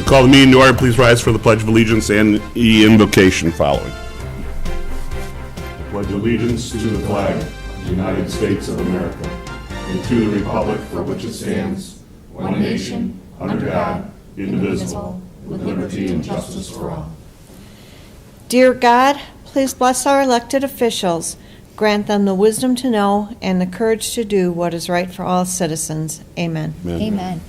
call the meeting to order. Please rise for the Pledge of Allegiance and the invocation following. Pledge allegiance to the flag of the United States of America and to the republic for which it stands, one nation, under God, indivisible, with liberty and justice for all. Dear God, please bless our elected officials. Grant them the wisdom to know and the courage to do what is right for all citizens. Amen. Amen. Amen.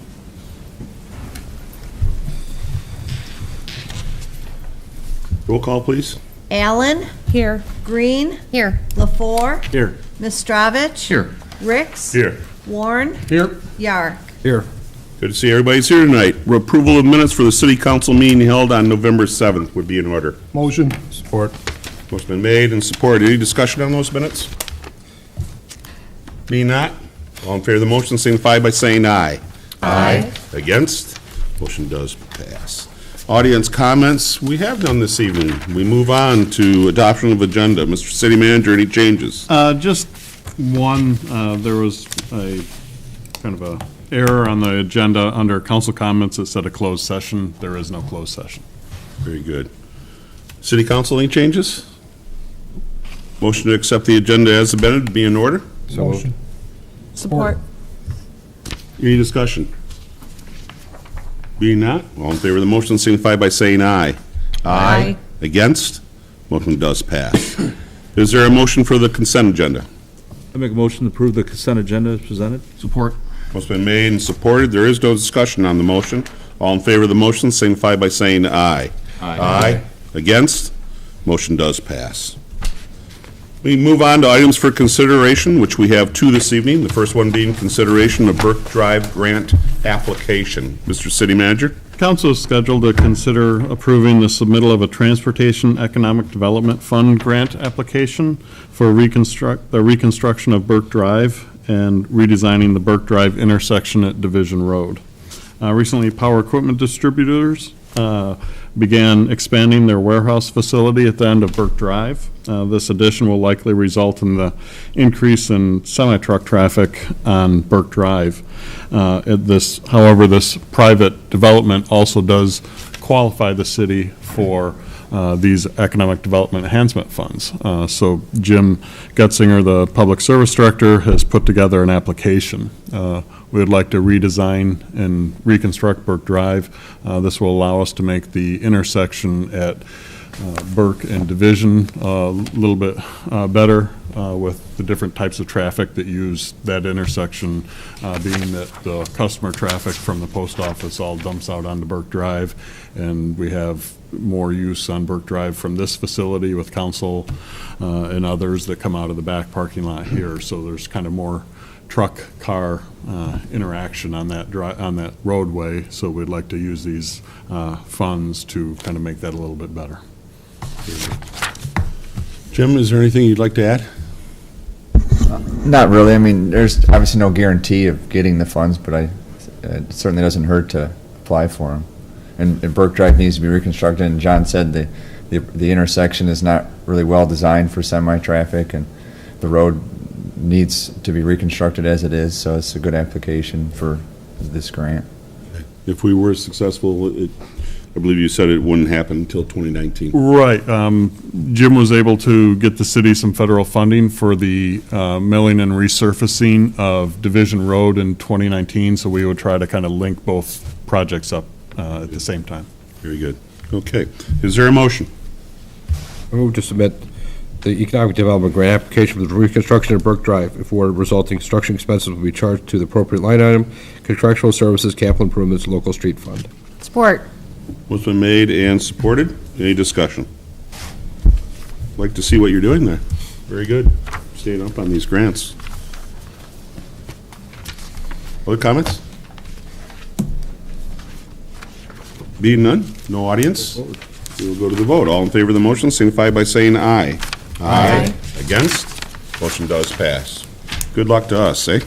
Roll call, please. Allen? Here. Green? Here. LaFour? Here. Mistrovich? Here. Ricks? Here. Warren? Here. Yark? Here. Good to see everybody's here tonight. Approval of minutes for the city council meeting held on November 7th would be in order. Motion. Support. Motion been made and supported. Any discussion on those minutes? Being not, all in favor of the motion signify by saying aye. Aye. Against? Motion does pass. Audience comments, we have none this evening. We move on to adoption of agenda. Mr. City Manager, any changes? Just one, there was a kind of a error on the agenda under council comments. It said a closed session. There is no closed session. Very good. City Council, any changes? Motion to accept the agenda as amended, be in order. Motion. Support. Any discussion? Being not, all in favor of the motion signify by saying aye. Aye. Against? Motion does pass. Is there a motion for the consent agenda? I make a motion to approve the consent agenda as presented. Support. Motion been made and supported. There is no discussion on the motion. All in favor of the motion signify by saying aye. Aye. Against? Motion does pass. We move on to items for consideration, which we have two this evening. The first one being consideration of Burke Drive grant application. Mr. City Manager? Council is scheduled to consider approving the submittal of a Transportation Economic Development Fund grant application for the reconstruction of Burke Drive and redesigning the Burke Drive intersection at Division Road. Recently, power equipment distributors began expanding their warehouse facility at the end of Burke Drive. This addition will likely result in the increase in semi-truck traffic on Burke Drive. However, this private development also does qualify the city for these economic development enhancement funds. So Jim Getzinger, the Public Service Director, has put together an application. We would like to redesign and reconstruct Burke Drive. This will allow us to make the intersection at Burke and Division a little bit better with the different types of traffic that use that intersection, being that the customer traffic from the post office all dumps out onto Burke Drive, and we have more use on Burke Drive from this facility with council and others that come out of the back parking lot here. So there's kind of more truck-car interaction on that roadway. So we'd like to use these funds to kind of make that a little bit better. Jim, is there anything you'd like to add? Not really. I mean, there's obviously no guarantee of getting the funds, but it certainly doesn't hurt to apply for them. And Burke Drive needs to be reconstructed, and John said the intersection is not really well designed for semi-traffic, and the road needs to be reconstructed as it is, so it's a good application for this grant. If we were successful, I believe you said it wouldn't happen until 2019. Right. Jim was able to get the city some federal funding for the milling and resurfacing of Division Road in 2019, so we would try to kind of link both projects up at the same time. Very good. Okay. Is there a motion? I move to submit the economic development grant application for the reconstruction of Burke Drive. If awarded, resulting construction expenses will be charged to the appropriate line item, contractual services, capital improvements, local street fund. Support. What's been made and supported? Any discussion? Like to see what you're doing there. Very good. Staying up on these grants. Other comments? Being none, no audience, we will go to the vote. All in favor of the motion signify by saying aye. Aye. Against? Motion does pass. Good luck to us, eh?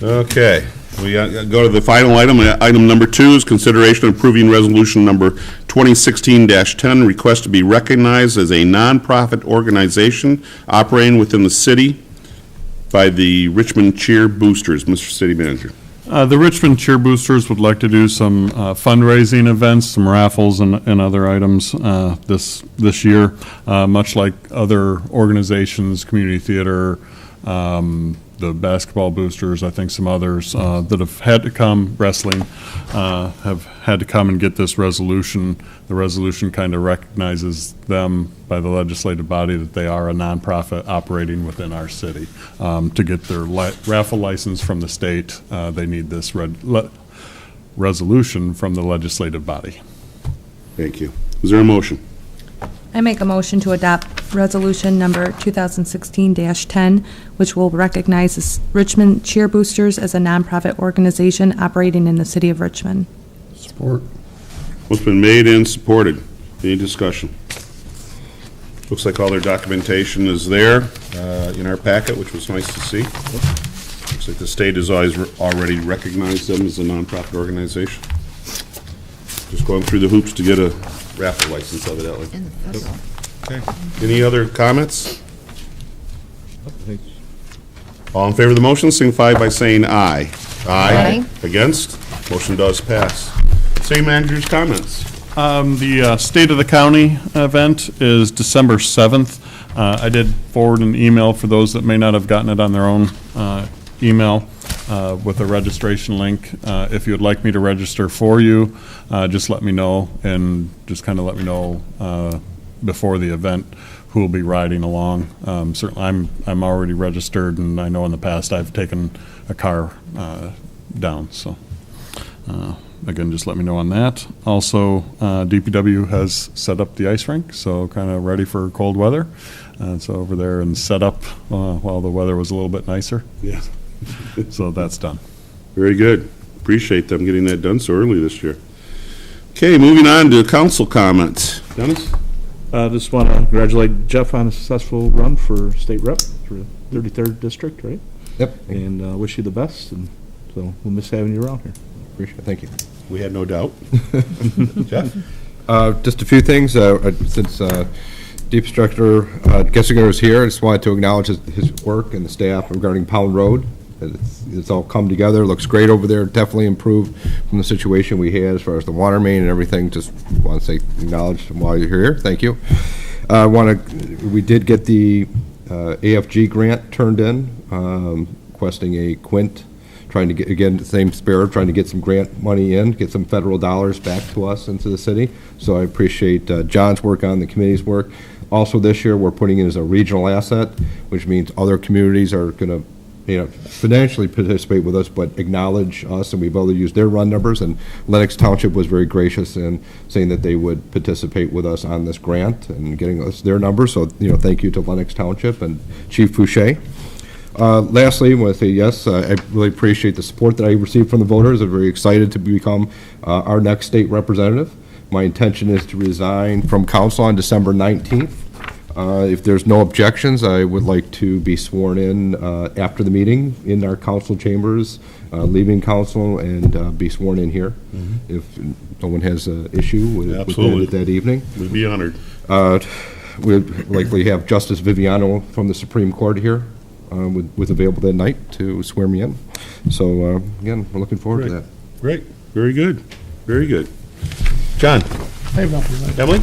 Okay. We go to the final item. Item number 2 is consideration of approving resolution number 2016-10, request to be recognized as a nonprofit organization operating within the city by the Richmond Cheer Boosters. Mr. City Manager. The Richmond Cheer Boosters would like to do some fundraising events, some raffles and other items this year, much like other organizations, community theater, the basketball boosters, I think some others that have had to come, wrestling, have had to come and get this resolution. The resolution kind of recognizes them by the legislative body that they are a nonprofit operating within our city. To get their raffle license from the state, they need this resolution from the legislative body. Thank you. Is there a motion? I make a motion to adopt resolution number 2016-10, which will recognize Richmond Cheer Boosters as a nonprofit organization operating in the city of Richmond. Support. What's been made and supported? Any discussion? Looks like all their documentation is there in our packet, which was nice to see. Looks like the state has already recognized them as a nonprofit organization. Just going through the hoops to get a raffle license, evidently. Okay. Any other comments? All in favor of the motion, signify by saying aye. Aye. Against? Motion does pass. City manager's comments. The State of the County event is December 7th. I did forward an email for those that may not have gotten it on their own email with a registration link. If you would like me to register for you, just let me know, and just kind of let me know before the event who will be riding along. Certainly, I'm already registered, and I know in the past I've taken a car down, so again, just let me know on that. Also, DPW has set up the ice rink, so kind of ready for cold weather. So over there and set up while the weather was a little bit nicer. Yeah. So that's done. Very good. Appreciate them getting that done so early this year. Okay, moving on to council comments. Dennis? Just want to congratulate Jeff on a successful run for state rep for 33rd district, right? Yep. And wish you the best, and so we'll miss having you around here. Appreciate it. Thank you. We had no doubt. Jeff? Just a few things. Since Deep Director Gessinger is here, I just wanted to acknowledge his work and the staff regarding Pound Road. It's all come together. Looks great over there. Definitely improved from the situation we had as far as the water main and everything. Just want to say acknowledge while you're here. Thank you. We did get the AFG grant turned in, requesting a quint. Trying to get, again, the same spirit, trying to get some grant money in, get some federal dollars back to us into the city. So I appreciate John's work on the committee's work. Also this year, we're putting it as a regional asset, which means other communities are going to, financially participate with us, but acknowledge us, and we've be able to use their run numbers. And Lennox Township was very gracious in saying that they would participate with us on this grant and getting us their numbers. So, thank you to Lennox Township and Chief Fouché. Lastly, I want to say yes, I really appreciate the support that I received from the voters. I'm very excited to become our next state representative. My intention is to resign from council on December 19th. If there's no objections, I would like to be sworn in after the meeting in our council chambers, leaving council, and be sworn in here. Mm-hmm. If no one has an issue with that evening. We'd be honored. We'll likely have Justice Viviano from the Supreme Court here. Was available that night to swear me in. So, again, we're looking forward to that. Great. Very good. Very good. John? I have nothing. Emily?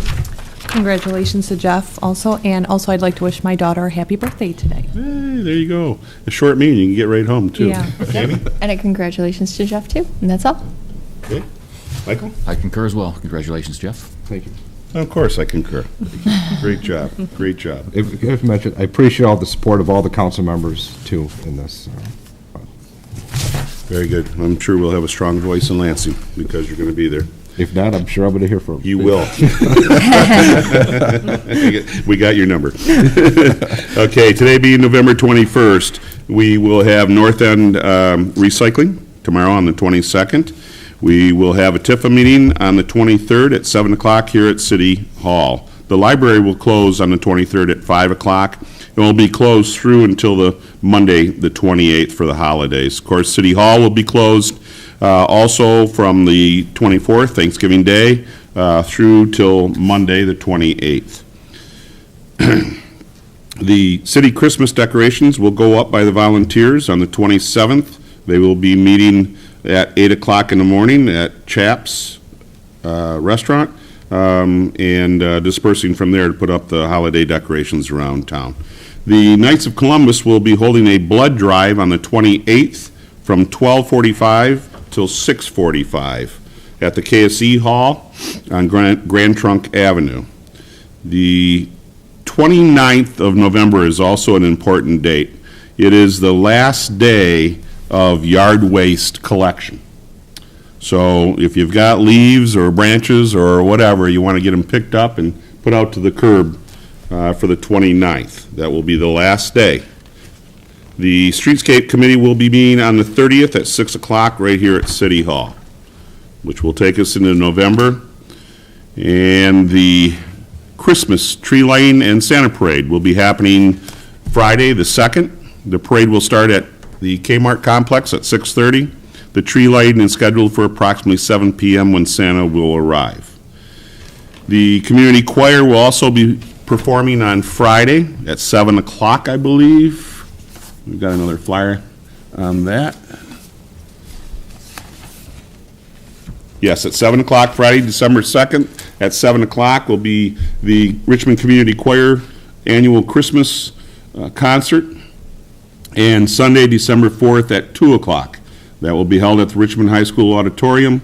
Congratulations to Jeff also, and also I'd like to wish my daughter a happy birthday today. Hey, there you go. A short meeting, you can get right home, too. Yeah. Amy? And a congratulations to Jeff, too. And that's all. Okay. Michael? I concur as well. Congratulations, Jeff. Thank you. Of course, I concur. Great job. Great job. If mentioned, I appreciate all the support of all the council members, too, in this. Very good. I'm sure we'll have a strong voice in Lansing because you're going to be there. If not, I'm sure I'm going to hear from you. You will. We got your number. Okay, today being November 21st, we will have North End Recycling tomorrow on the 22nd. We will have a TIFA meeting on the 23rd at 7 o'clock here at City Hall. The library will close on the 23rd at 5 o'clock. It will be closed through until the Monday, the 28th, for the holidays. Of course, City Hall will be closed also from the 24th, Thanksgiving Day, through till Monday, the 28th. The city Christmas decorations will go up by the volunteers on the 27th. They will be meeting at 8 o'clock in the morning at Chaps Restaurant, and dispersing from there to put up the holiday decorations around town. The Knights of Columbus will be holding a blood drive on the 28th from 12:45 till 6:45 at the KSE Hall on Grand Trunk Avenue. The 29th of November is also an important date. It is the last day of yard waste collection. So if you've got leaves or branches or whatever, you want to get them picked up and put out to the curb for the 29th. That will be the last day. The Streetscape Committee will be meeting on the 30th at 6 o'clock right here at City Hall, which will take us into November. And the Christmas tree lighting and Santa Parade will be happening Friday the 2nd. The parade will start at the Kmart complex at 6:30. The tree lighting is scheduled for approximately 7 p.m. when Santa will arrive. The community choir will also be performing on Friday at 7 o'clock, I believe. We've got another flyer on that. Yes, at 7 o'clock, Friday, December 2nd, at 7 o'clock will be the Richmond Community Choir annual Christmas concert. And Sunday, December 4th at 2 o'clock. That will be held at the Richmond High School Auditorium,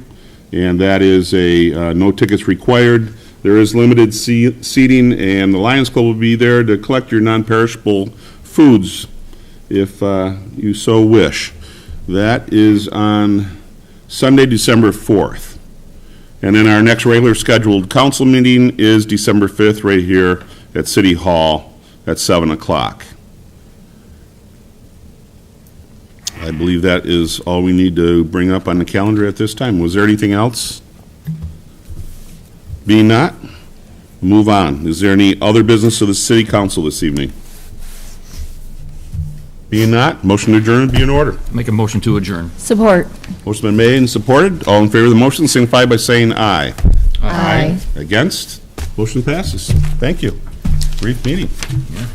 and that is a no tickets required. There is limited seating, and the Lions Club will be there to collect your non-perishable foods if you so wish. That is on Sunday, December 4th. And then our next regular scheduled council meeting is December 5th right here at City Hall at 7 o'clock. I believe that is all we need to bring up on the calendar at this time. Was there anything else? Being not, move on. Is there any other business of the city council this evening? Being not, motion to adjourn would be in order. Make a motion to adjourn. Support. Motion been made and supported. All in favor of the motion, signify by saying aye. Aye. Against? Motion passes. Thank you. Brief meeting. Yeah.